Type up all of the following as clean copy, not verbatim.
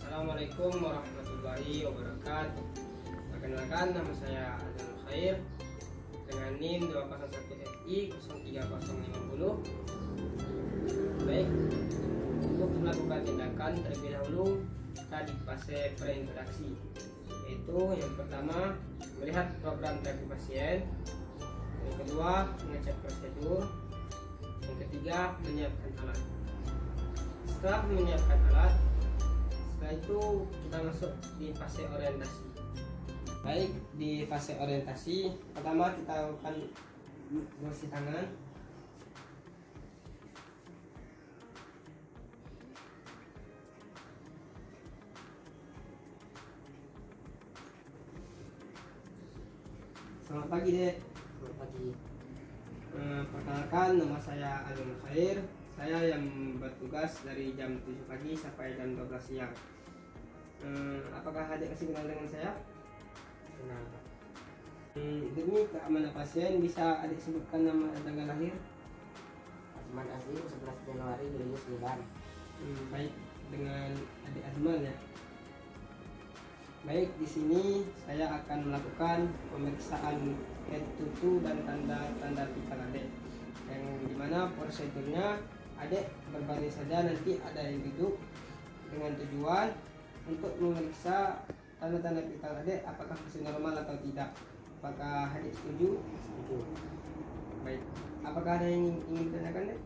Assalamualaikum warahmatullahi wabarakatuh. Perkenalkan, nama saya Adnan Khair dengan NIM 201FI03050. Baik, untuk melakukan tindakan terlebih dahulu kita di fase preintroduksi, yaitu yang pertama melihat program terapi pasien, yang kedua mengecek prosedur, yang ketiga menyiapkan alat. Setelah menyiapkan alat, setelah itu kita masuk di fase orientasi. Baik, di fase orientasi pertama kita akan bersih tangan. Selamat pagi, Dek. Selamat pagi. Perkenalkan, nama saya Adnan Khair. Saya yang bertugas dari jam 7 pagi sampai jam 12 siang. Apakah adik masih kenal dengan saya? Kenal. Demi keamanan pasien, bisa adik sebutkan nama dan tanggal lahir? Azman Azim 11 Januari 2009. Baik, dengan adik Azman ya. Baik, di sini saya akan melakukan pemeriksaan head to toe dan tanda vital adik, yang dimana prosedurnya adik berbaring saja, nanti ada yang duduk dengan tujuan untuk memeriksa tanda-tanda vital adik apakah masih normal atau tidak. Apakah adik setuju? Setuju. Baik, apakah ada yang ingin ditanyakan, Dek?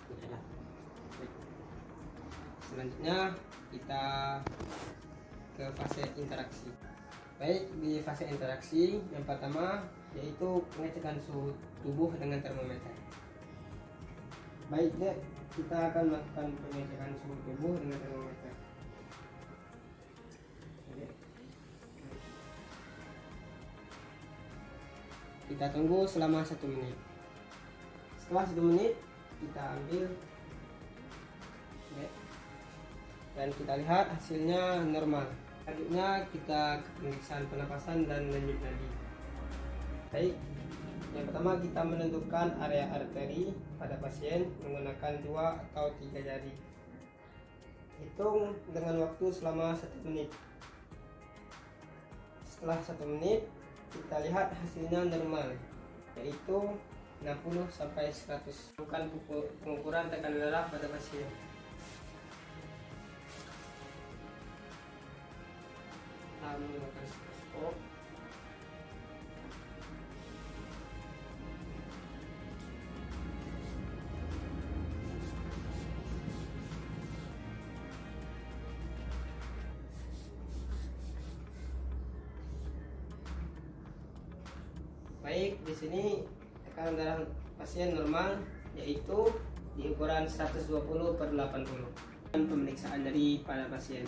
Tidak ada. Baik. Selanjutnya kita ke fase interaksi. Baik, di fase interaksi yang pertama yaitu pengecekan suhu tubuh dengan termometer. Baik, Dek, kita akan melakukan pengecekan suhu tubuh dengan termometer. Oke. Kita tunggu selama 1 menit. Setelah 1 menit kita ambil, Dek, dan kita lihat hasilnya normal. Selanjutnya kita ke pemeriksaan pernapasan dan denyut nadi. Baik, yang pertama kita menentukan area arteri pada pasien menggunakan 2 atau 3 jari. Hitung dengan waktu selama 1 menit. Setelah 1 menit kita lihat hasilnya normal, yaitu 60 sampai 100. Bukan pengukuran tekanan darah pada pasien. Kita menggunakan stetoskop. Baik, di sini tekanan darah pasien normal, yaitu di ukuran 120/80. Dan pemeriksaan dari pada pasien.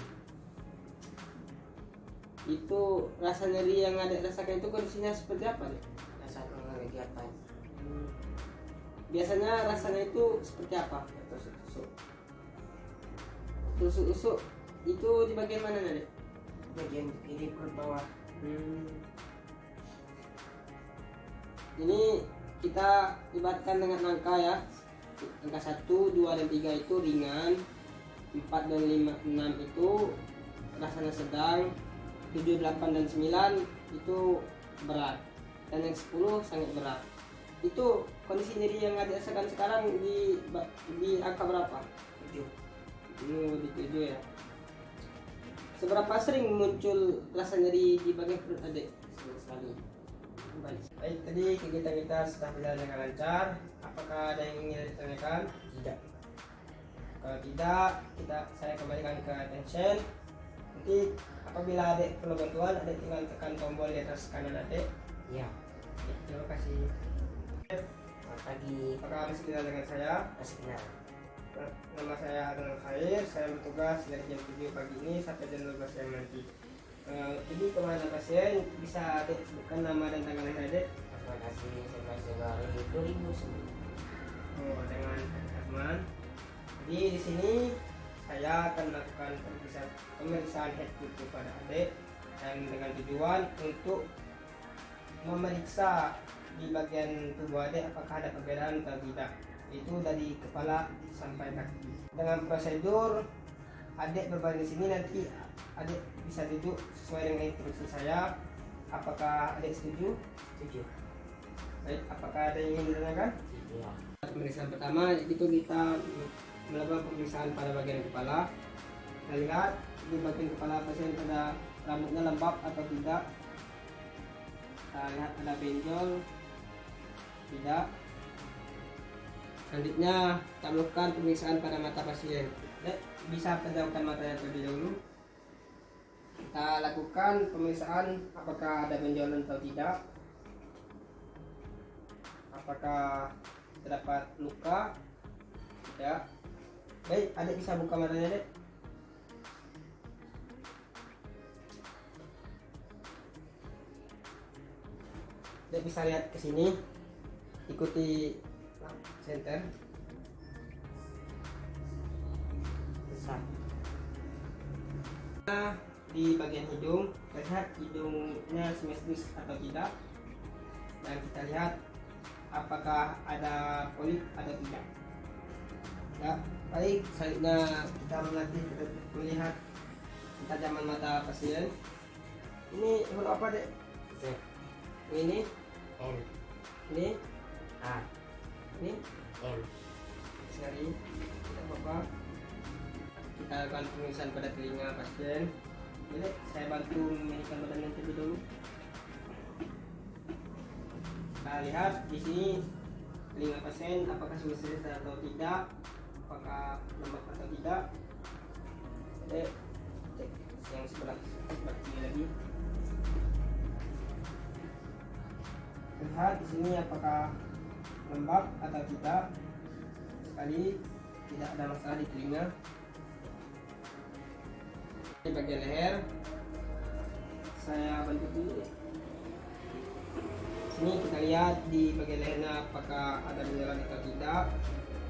Itu rasa nyeri yang ada rasakan itu kondisinya seperti apa, Dek? Saat mengalami kegiatan Biasanya rasanya itu seperti apa? tusuk-tusuk Tusuk-tusuk itu di bagian mana, Dek? bagian kiri perut bawah. Ini kita ibaratkan dengan angka ya. Angka 1, 2, dan 3 itu ringan, 4 dan 5, 6 itu rasanya sedang, 7, 8, dan 9 itu berat, dan yang 10 sangat berat. Itu kondisi nyeri yang ada rasakan sekarang di angka berapa? 7. Di 7 ya. Seberapa sering muncul rasa nyeri di bagian perut adik? Sekali. Baik, tadi kegiatan kita sudah berjalan dengan lancar. Apakah ada yang ingin ditanyakan? Tidak. Kalau tidak, saya kembalikan ke attention. Nanti apabila adik perlu bantuan, adik tinggal tekan tombol di atas kanan adik. Iya. Terima kasih. Selamat pagi. Apakah masih kenal dengan saya? Masih kenal. Nama saya Adnan Khair. Saya bertugas dari jam 7 pagi ini sampai jam 12 siang nanti. Jadi kemana pasien, bisa adik sebutkan nama dan tanggal lahir adik? Azman Azim 11 Januari 2009. Dengan Azman. Jadi di sini saya akan melakukan pemeriksaan head to toe pada adik, dan dengan tujuan untuk memeriksa di bagian tubuh adik apakah ada perbedaan atau tidak. Itu dari kepala sampai kaki. Dengan prosedur adik berbaring di sini, nanti adik bisa duduk sesuai dengan instruksi saya. Apakah adik setuju? Setuju. Baik, apakah ada yang ingin ditanyakan? Iya. Pemeriksaan pertama itu kita melakukan pemeriksaan pada bagian kepala. Kita lihat di bagian kepala pasien ada rambutnya lembab atau tidak. Kita lihat ada benjol, tidak. Selanjutnya kita melakukan pemeriksaan pada mata pasien. Bisa pejamkan matanya terlebih dahulu. Kita lakukan pemeriksaan apakah ada benjolan atau tidak, apakah terdapat luka, tidak. Baik, adik bisa buka matanya, Dek. Dek bisa lihat ke sini, ikuti center. Besar. Nah, di bagian hidung, kita lihat hidungnya simetris atau tidak, dan kita lihat apakah ada polip atau tidak. Ya, baik. Selanjutnya kita melatih melihat ketajaman mata pasien. Ini huruf apa, Dek? Z. Ini, N. ini, A. ini. M. Sekali, tidak apa-apa. Kita akan pemeriksaan pada telinga pasien. Boleh saya bantu memilihkan badannya terlebih dahulu. Kita lihat di sini telinga pasien apakah simetris atau tidak, apakah lembab atau tidak. Jadi cek yang sebelah kiri lagi. Lihat di sini apakah lembab atau tidak. Sekali, tidak ada masalah di telinga. Di bagian leher saya bantu dulu. Sini kita lihat di bagian lehernya apakah ada benjolan atau tidak.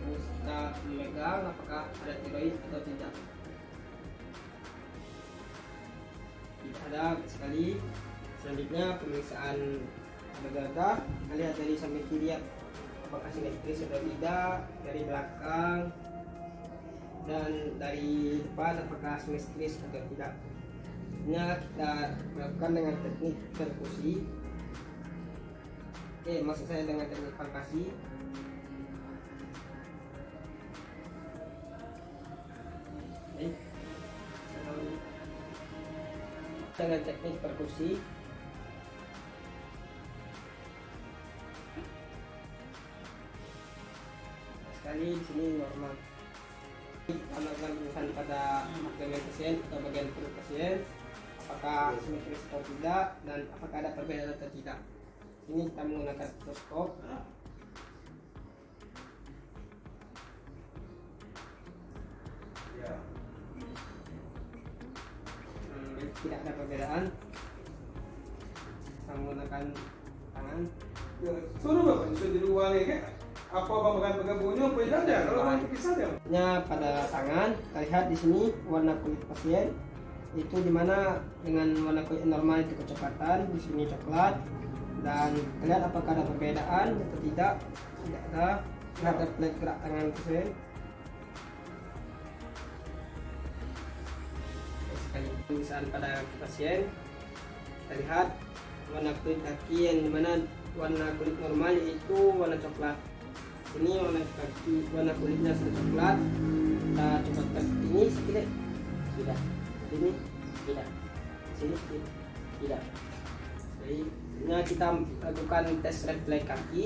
Terus kita memegang apakah ada tiroid atau tidak. Tidak ada sekali. Selanjutnya pemeriksaan pada dada. Kita lihat dari samping kiri apakah simetris atau tidak, dari belakang dan dari depan apakah simetris atau tidak. Ini kita lakukan dengan teknik perkusi. Maksud saya dengan teknik palpasi. Dengan teknik perkusi. Sekali di sini normal. Kita melakukan pemeriksaan pada bagian pasien atau bagian perut pasien, apakah simetris atau tidak dan apakah ada perbedaan atau tidak. Ini kita menggunakan stetoskop. Tidak ada perbedaan. Kita menggunakan tangan. Suruh bapak sudah di ruang ini. Apa bang bergabungnya apa tidak ada? Kalau mau pisah dia. Pada tangan kita lihat di sini warna kulit pasien itu dimana dengan warna kulit normal itu kecoklatan, di sini coklat, dan kita lihat apakah ada perbedaan atau tidak. Tidak ada. Lihat refleks gerak tangan pasien. Sekali pemeriksaan pada pasien, kita lihat warna kulit kaki yang dimana warna kulit normal yaitu warna coklat. Ini warna kaki, warna kulitnya coklat. Kita coba tes ini sedikit. Tidak. Ini Tidak. sini Tidak. Jadi kita lakukan tes refleks kaki.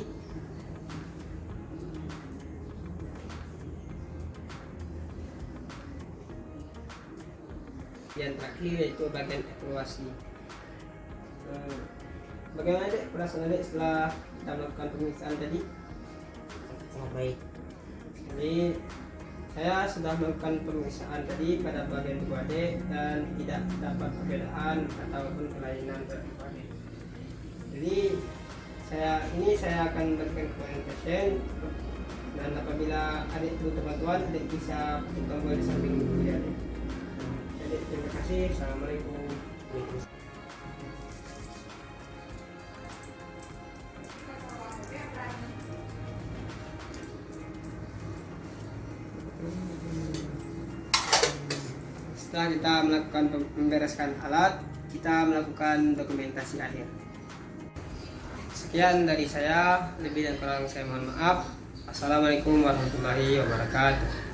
Yang terakhir yaitu bagian evaluasi. Bagaimana, Dek, perasaan Dek setelah kita melakukan pemeriksaan tadi? Sangat baik. Jadi saya sudah melakukan pemeriksaan tadi pada bagian tubuh Adik dan tidak dapat perbedaan ataupun kelainan pada tubuh Adik. Jadi saya akan berikan kepada pasien, dan apabila Adik butuh bantuan, Adik bisa putar tombol di samping kiri Adik. Jadi terima kasih. Assalamualaikum. Setelah kita melakukan membereskan alat, kita melakukan dokumentasi akhir. Sekian dari saya, lebih dan kurang saya mohon maaf. Assalamualaikum warahmatullahi wabarakatuh.